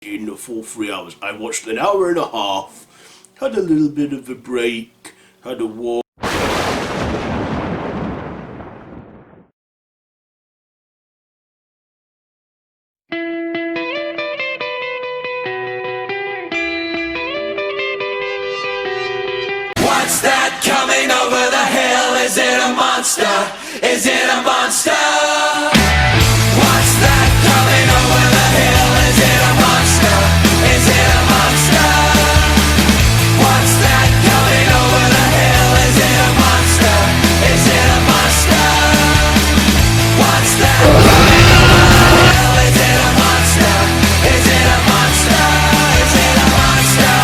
in the full 3 hours. I watched an hour and a half, had a little bit of a break, had a walk. What's that coming over the hill? Is it a monster? Is it a monster? What's that coming over the hill? Is it a monster? Is it a monster? What's that coming over the hill? Is it a monster? Is it a monster? What's that coming over the hill? Is it a monster? Is it a monster? Is it a monster?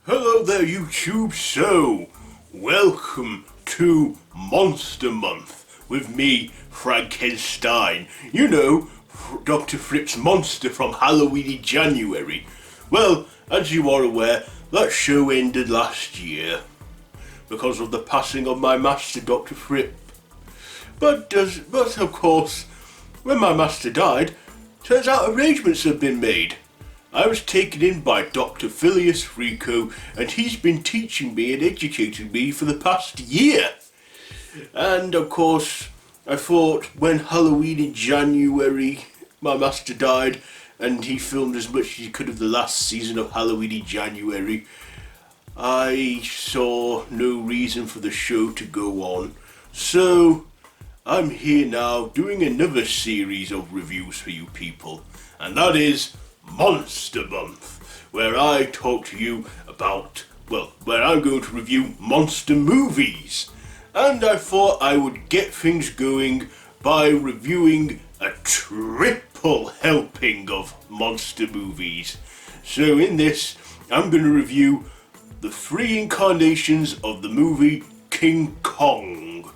Hello there YouTube, so welcome to Monster Month with me, Frankenstein. You know, Dr. Fripp's monster from Halloween in January. Well, as you are aware, that show ended last year because of the passing of my master, Dr. Fripp. But of course, when my master died, turns out arrangements have been made. I was taken in by Dr. Phileas Rico, and he's been teaching me and educating me for the past year. And of course, I thought when Halloween in January, my master died, and he filmed as much as he could of the last season of Halloween in January, I saw no reason for the show to go on. So, I'm here now doing another series of reviews for you people, and that is Monster Month, where I talk to you about, where I'm going to review monster movies. And I thought I would get things going by reviewing a triple helping of monster movies. So in this, I'm going to review the 3 incarnations of the movie King Kong.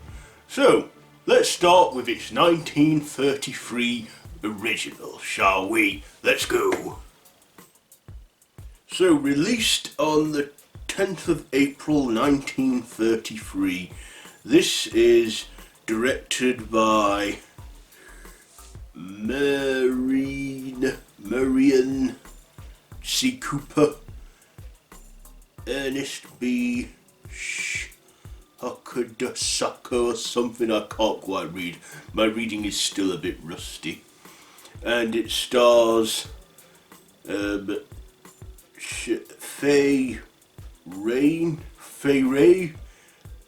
So, let's start with its 1933 original, shall we? Let's go. So, released on the 10th of April 1933, this is directed by Marion C. Cooper, Ernest B. Hakudasaka or something, I can't quite read. My reading is still a bit rusty. And it stars Fay Ray,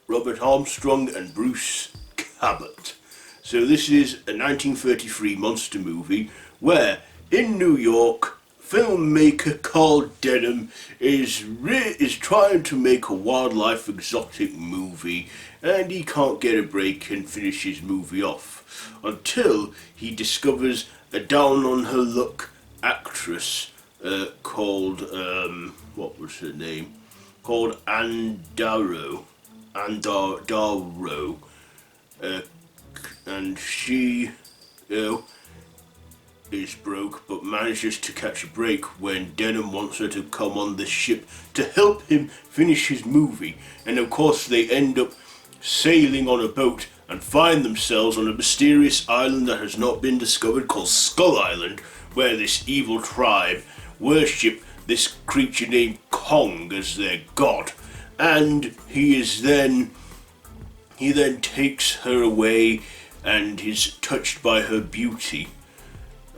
Robert Armstrong and Bruce Cabot. So this is a 1933 monster movie where in New York, filmmaker Carl Denham is trying to make a wildlife exotic movie, and he can't get a break and finish his movie off until he discovers a down-on-her-luck actress called, what was her name? Called Andaro. And she, is broke but manages to catch a break when Denham wants her to come on the ship to help him finish his movie. And of course they end up sailing on a boat and find themselves on a mysterious island that has not been discovered called Skull Island, where this evil tribe worship this creature named Kong as their god. And he then takes her away and is touched by her beauty.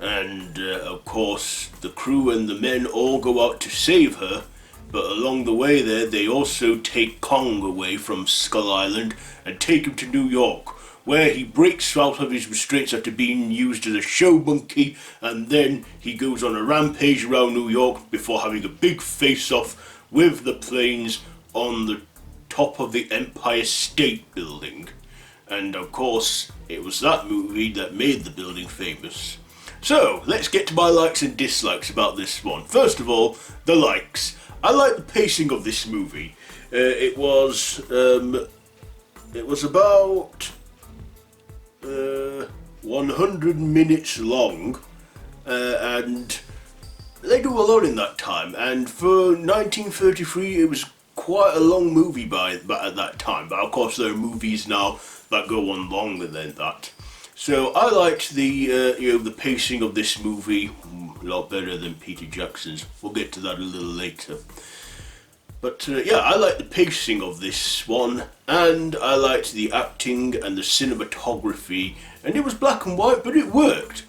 And of course the crew and the men all go out to save her, but along the way there they also take Kong away from Skull Island and take him to New York, where he breaks out of his restraints after being used as a show monkey, and then he goes on a rampage around New York before having a big face-off with the planes on the top of the Empire State Building. And of course it was that movie that made the building famous. So, let's get to my likes and dislikes about this one. First of all, the likes. I like the pacing of this movie. It was about 100 minutes long, and they do a lot in that time. And for 1933, it was quite a long movie at that time. But of course, there are movies now that go on longer than that. So I liked the pacing of this movie a lot better than Peter Jackson's. We'll get to that a little later. But yeah, I liked the pacing of this one, and I liked the acting and the cinematography, and it was black and white, but it worked.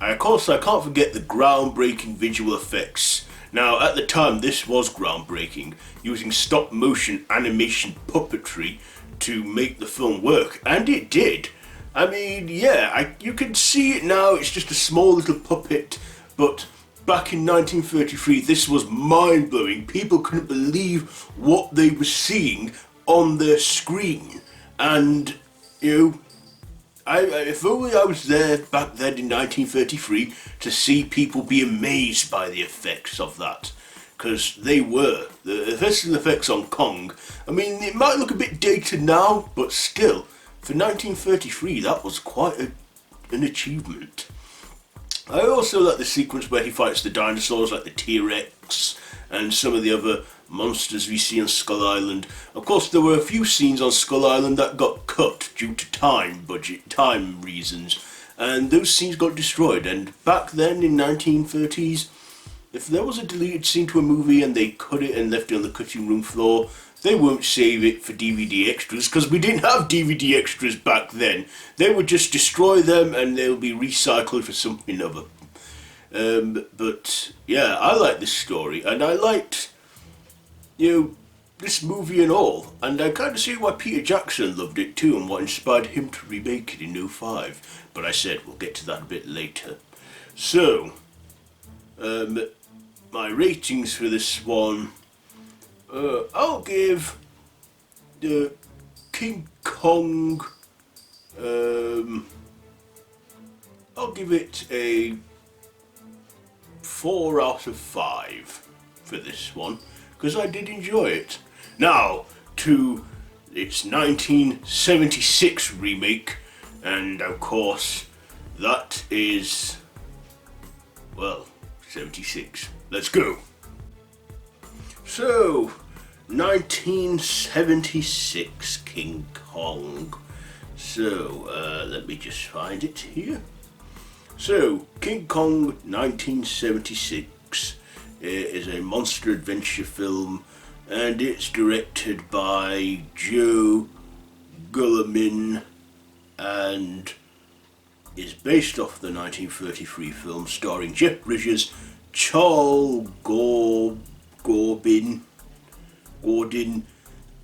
And of course, I can't forget the groundbreaking visual effects. Now, at the time, this was groundbreaking, using stop-motion animation puppetry to make the film work, and it did. I mean, yeah, you can see it now, it's just a small little puppet, but back in 1933, this was mind-blowing. People couldn't believe what they were seeing on their screen. And, if only I was there back then in 1933 to see people be amazed by the effects of that. Because they were. The visual effects on Kong, I mean, it might look a bit dated now, but still, for 1933, that was quite an achievement. I also like the sequence where he fights the dinosaurs like the T-Rex and some of the other monsters we see on Skull Island. Of course, there were a few scenes on Skull Island that got cut due to time reasons, and those scenes got destroyed. And back then in 1930s, if there was a deleted scene to a movie and they cut it and left it on the cutting room floor, they won't save it for DVD extras, because we didn't have DVD extras back then. They would just destroy them and they'll be recycled for something other. But yeah, I liked this story, and I liked, this movie and all. And I kind of see why Peter Jackson loved it too, and what inspired him to remake it in 2005. But I said we'll get to that a bit later. So, my ratings for this one. I'll give the King Kong, I'll give it a 4 out of 5 for this one, because I did enjoy it. Now, to its 1976 remake, and of course, that is, 76. Let's go. So, 1976 King Kong. So, let me just find it here. So, King Kong 1976 is a monster adventure film, and it's directed by Joe Guillermin and is based off the 1933 film starring Jeff Bridges, Charles Gordon,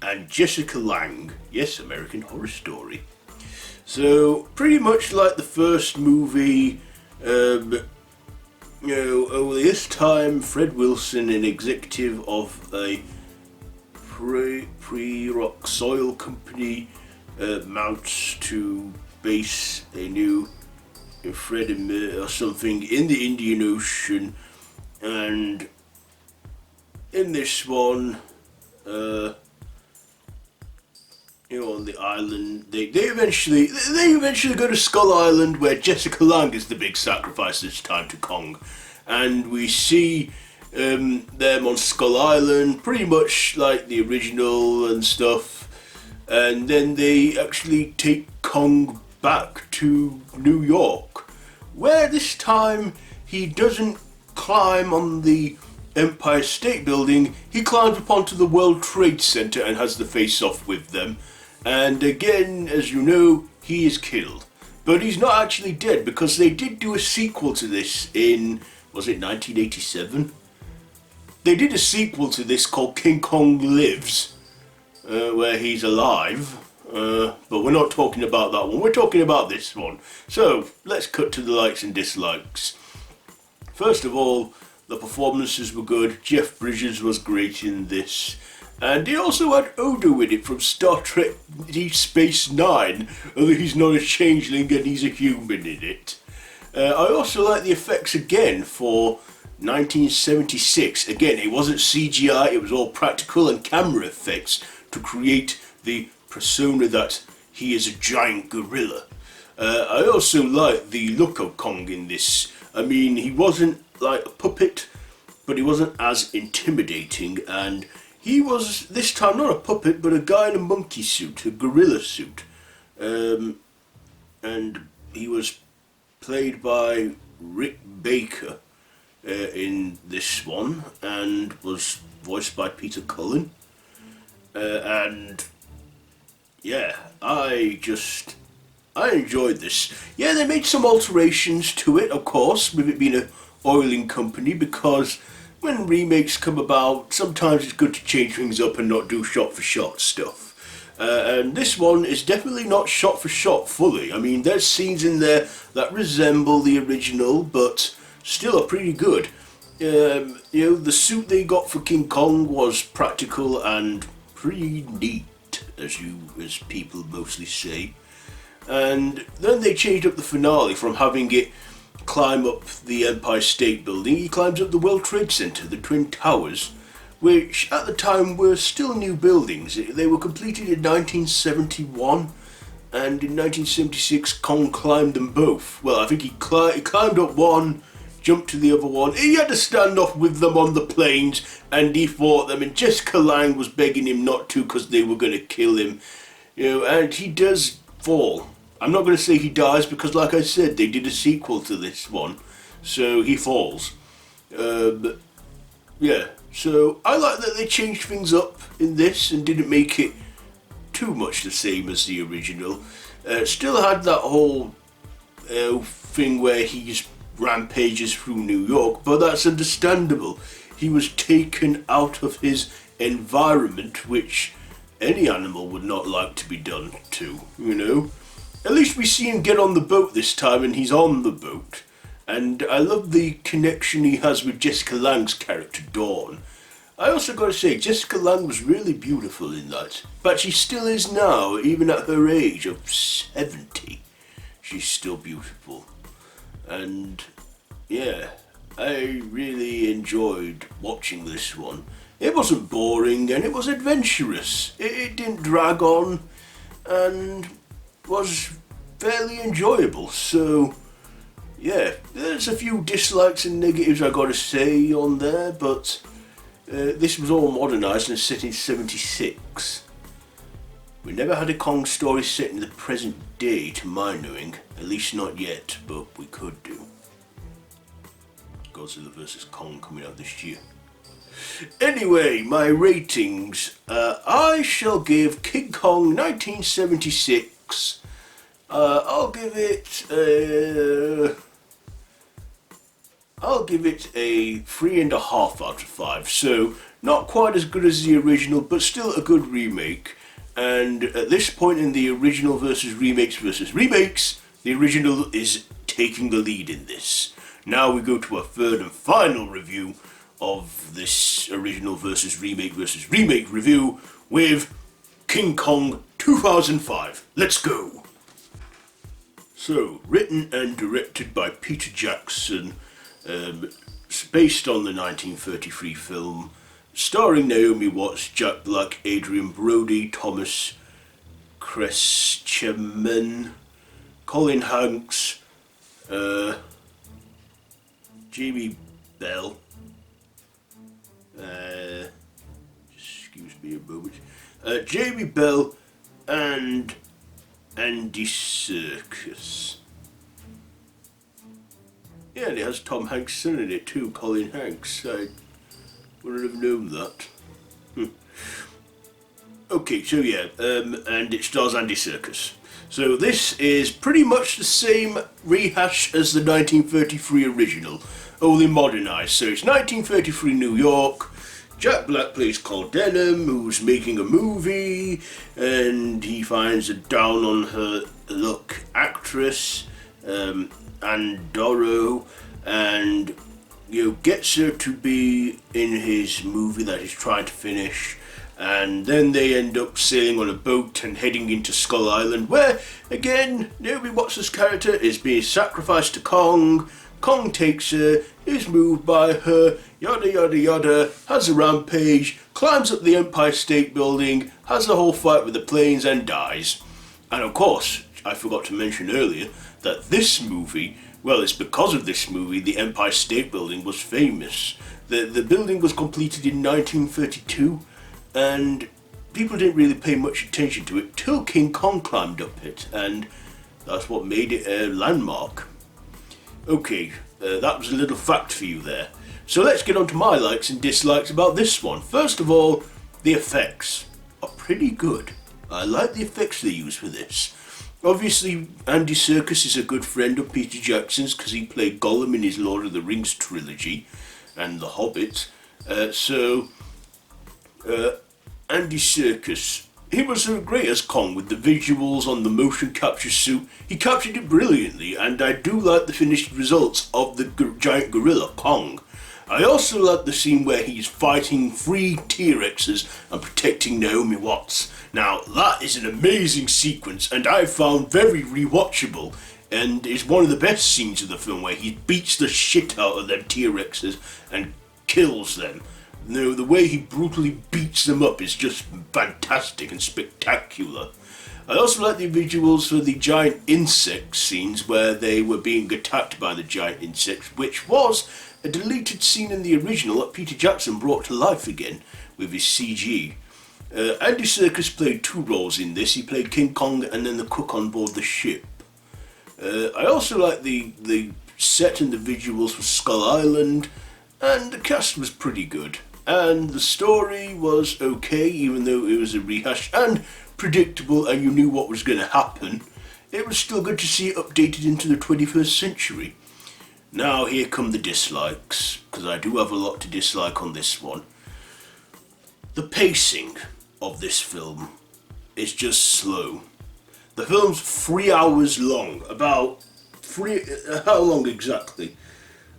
and Jessica Lange. Yes, American Horror Story. So, pretty much like the first movie, only this time Fred Wilson, an executive of a pre-rock soil company, mounts to base a new Fred or something in the Indian Ocean, and in this one, on the island, they eventually go to Skull Island, where Jessica Lange is the big sacrifice this time to Kong, and we see them on Skull Island, pretty much like the original and stuff, and then they actually take Kong back to New York, where this time he doesn't climb on the Empire State Building, he climbs up onto the World Trade Center and has the face-off with them. And again, as you know, he is killed. But he's not actually dead, because they did do a sequel to this in, was it 1987? They did a sequel to this called King Kong Lives, where he's alive. But we're not talking about that one, we're talking about this one. So, let's cut to the likes and dislikes. First of all, the performances were good. Jeff Bridges was great in this. And he also had Odo in it from Star Trek Deep Space Nine, although he's not a changeling and he's a human in it. I also like the effects again for 1976. Again, it wasn't CGI, it was all practical and camera effects to create the persona that he is a giant gorilla. I also like the look of Kong in this. I mean, he wasn't like a puppet, but he wasn't as intimidating, and he was this time not a puppet, but a guy in a monkey suit, a gorilla suit. And he was played by Rick Baker in this one, and was voiced by Peter Cullen. And yeah, I enjoyed this. Yeah, they made some alterations to it, of course, with it being an oiling company, because when remakes come about, sometimes it's good to change things up and not do shot-for-shot stuff. And this one is definitely not shot-for-shot fully. I mean, there's scenes in there that resemble the original, but still are pretty good. You know, the suit they got for King Kong was practical and pretty neat, as people mostly say. And then they changed up the finale from having it climb up the Empire State Building. He climbs up the World Trade Center, the Twin Towers, which at the time were still new buildings. They were completed in 1971, and in 1976 Kong climbed them both. Well, I think he climbed up one, jumped to the other one. He had to stand off with them on the planes, and he fought them, and Jessica Lange was begging him not to because they were going to kill him. You know, and he does fall. I'm not going to say he dies because, like I said, they did a sequel to this one, so he falls. But yeah, so I like that they changed things up in this and didn't make it too much the same as the original. Still had that whole thing where he just rampages through New York, but that's understandable. He was taken out of his environment, which any animal would not like to be done to, you know. At least we see him get on the boat this time, and he's on the boat. And I love the connection he has with Jessica Lange's character, Dawn. I also got to say, Jessica Lange was really beautiful in that. But she still is now, even at her age of 70. She's still beautiful. And yeah, I really enjoyed watching this one. It wasn't boring, and it was adventurous. It didn't drag on, and was fairly enjoyable. So yeah, there's a few dislikes and negatives I gotta say on there, but this was all modernised and set in 76. We never had a Kong story set in the present day to my knowing, at least not yet, but we could do. Godzilla vs Kong coming out this year. Anyway, my ratings. I shall give King Kong 1976. I'll give it a 3.5 out of 5. So not quite as good as the original, but still a good remake. And at this point in the original versus remakes, the original is taking the lead in this. Now we go to a third and final review of this original versus remake review with King Kong 2005. Let's go! So, written and directed by Peter Jackson, based on the 1933 film, starring Naomi Watts, Jack Black, Adrian Brody, Thomas Kretschmann, Colin Hanks, Jamie Bell, excuse me a moment, Jamie Bell and Andy Serkis. Yeah, and it has Tom Hanks' son in it too, Colin Hanks. I wouldn't have known that. Okay, so yeah, and it stars Andy Serkis. So this is pretty much the same rehash as the 1933 original, only modernised. So it's 1933 New York. Jack Black plays Carl Denham, who's making a movie, and he finds a down-on-her-luck actress, Anne Dorrow, and gets her to be in his movie that he's trying to finish, And then they end up sailing on a boat and heading into Skull Island, where, again, Naomi Watts' character is being sacrificed to Kong. Kong takes her, is moved by her, yada yada yada, has a rampage, climbs up the Empire State Building, has a whole fight with the planes and dies. And of course, I forgot to mention earlier that this movie, well, it's because of this movie the Empire State Building was famous. The building was completed in 1932, and people didn't really pay much attention to it till King Kong climbed up it, and that's what made it a landmark. Okay, that was a little fact for you there. So let's get on to my likes and dislikes about this one. First of all, the effects are pretty good. I like the effects they use for this. Obviously, Andy Serkis is a good friend of Peter Jackson's because he played Gollum in his Lord of the Rings trilogy and The Hobbit. Andy Serkis, he was great as Kong with the visuals on the motion capture suit. He captured it brilliantly, and I do like the finished results of the giant gorilla, Kong. I also like the scene where he's fighting 3 T-Rexes and protecting Naomi Watts. Now, that is an amazing sequence, and I found very rewatchable, and is one of the best scenes of the film, where he beats the shit out of them T-Rexes and kills them. No, the way he brutally beats them up is just fantastic and spectacular. I also like the visuals for the giant insect scenes where they were being attacked by the giant insects, which was a deleted scene in the original that Peter Jackson brought to life again with his CG. Andy Serkis played 2 roles in this. He played King Kong and then the cook on board the ship. I also like the set and the visuals for Skull Island, and the cast was pretty good. And the story was okay, even though it was a rehash and predictable and you knew what was going to happen. It was still good to see it updated into the 21st century. Now here come the dislikes, because I do have a lot to dislike on this one. The pacing of this film is just slow. The film's 3 hours long, how long exactly?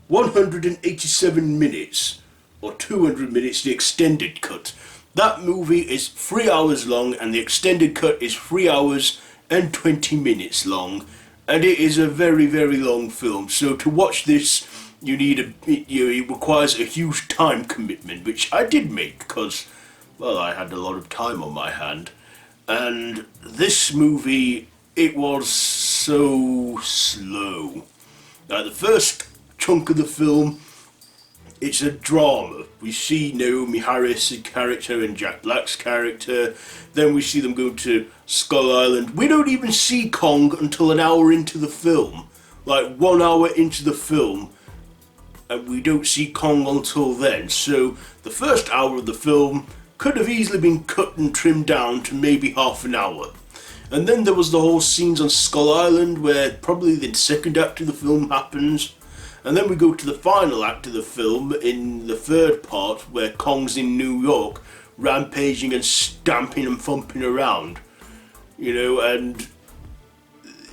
187 minutes, or 200 minutes, the extended cut. That movie is 3 hours long, and the extended cut is 3 hours and 20 minutes long, and it is a very, very long film. So to watch this, it requires a huge time commitment, which I did make because, well, I had a lot of time on my hand. And this movie, it was so slow. Now, the first chunk of the film, it's a drama. We see Naomi Harris' character and Jack Black's character. Then we see them go to Skull Island. We don't even see Kong until an hour into the film. Like 1 hour into the film. And we don't see Kong until then. So the first hour of the film could have easily been cut and trimmed down to maybe half an hour. And then there was the whole scenes on Skull Island where probably the second act of the film happens. And then we go to the final act of the film in the third part where Kong's in New York rampaging and stamping and thumping around. And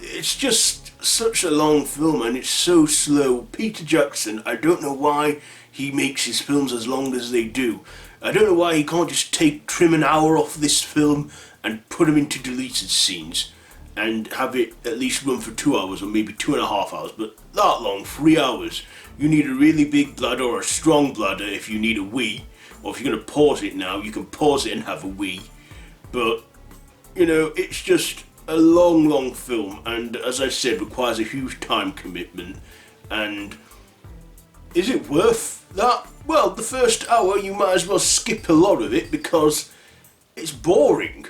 it's just such a long film and it's so slow. Peter Jackson, I don't know why he makes his films as long as they do. I don't know why he can't just trim an hour off this film and put them into deleted scenes and have it at least run for 2 hours or maybe 2.5 hours, but that long, 3 hours. You need a really big bladder or a strong bladder if you need a wee, or if you're going to pause it now, you can pause it and have a wee. But, it's just a long, long film, and as I said, requires a huge time commitment. And is it worth that? Well, the first hour you might as well skip a lot of it because it's boring.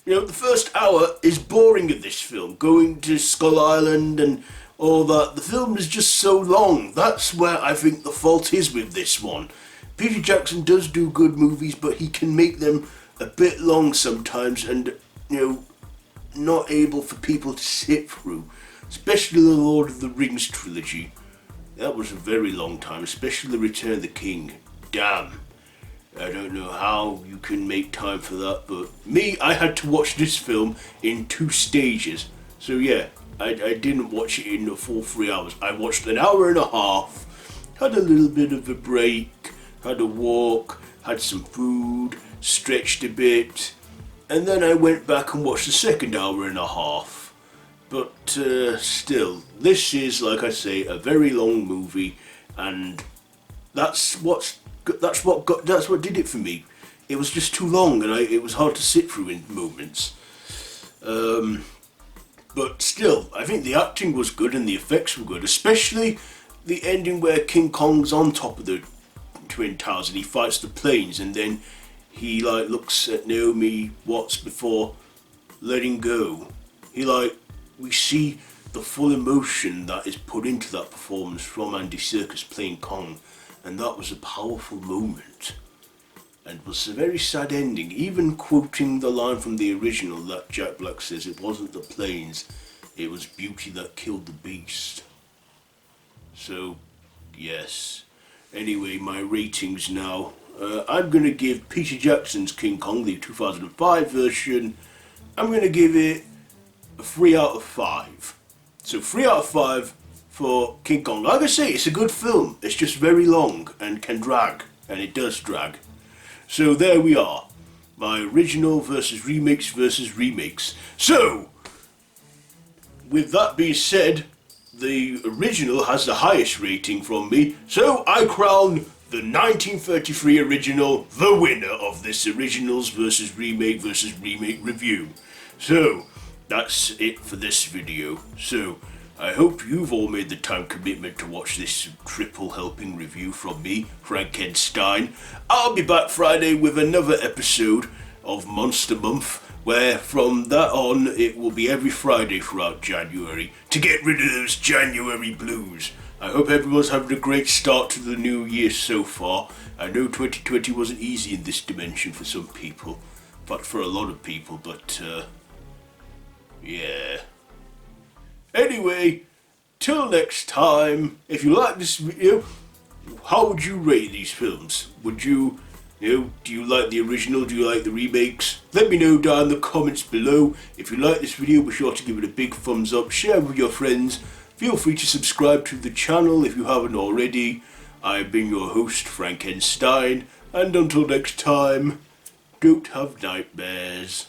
The first hour is boring of this film, going to Skull Island and all that. The film is just so long. That's where I think the fault is with this one. Peter Jackson does do good movies, but he can make them a bit long sometimes and, not able for people to sit through. Especially the Lord of the Rings trilogy. That was a very long time, especially The Return of the King. Damn. I don't know how you can make time for that, but me, I had to watch this film in 2 stages. So yeah, I didn't watch it in the full 3 hours. I watched an hour and a half, had a little bit of a break, had a walk, had some food, stretched a bit, and then I went back and watched the second hour and a half. But still, this is, like I say, a very long movie, and that's what did it for me. It was just too long, and it was hard to sit through in moments. But still, I think the acting was good and the effects were good, especially the ending where King Kong's on top of the Twin Towers and he fights the planes, and then he looks at Naomi Watts before letting go. We see the full emotion that is put into that performance from Andy Serkis playing Kong, and that was a powerful moment. And was a very sad ending, even quoting the line from the original that Jack Black says, it wasn't the planes, it was beauty that killed the beast. So, yes. Anyway, my ratings now. I'm going to give Peter Jackson's King Kong, the 2005 version, I'm going to give it a 3 out of 5. So 3 out of 5 for King Kong. Like I say, it's a good film, it's just very long and can drag, and it does drag. So there we are, my original versus remakes. So, with that being said, the original has the highest rating from me, so I crown the 1933 original the winner of this originals versus remake review. So, that's it for this video. So, I hope you've all made the time commitment to watch this triple helping review from me, Stein. I'll be back Friday with another episode of Monster Month, where from that on it will be every Friday throughout January to get rid of those January blues. I hope everyone's having a great start to the new year so far. I know 2020 wasn't easy in this dimension for some people, but for a lot of people, but yeah. Anyway, till next time, if you like this video, how would you rate these films? Would you, do you like the original, do you like the remakes? Let me know down in the comments below. If you like this video, be sure to give it a big thumbs up, share it with your friends. Feel free to subscribe to the channel if you haven't already. I've been your host, Stein, and until next time, don't have nightmares.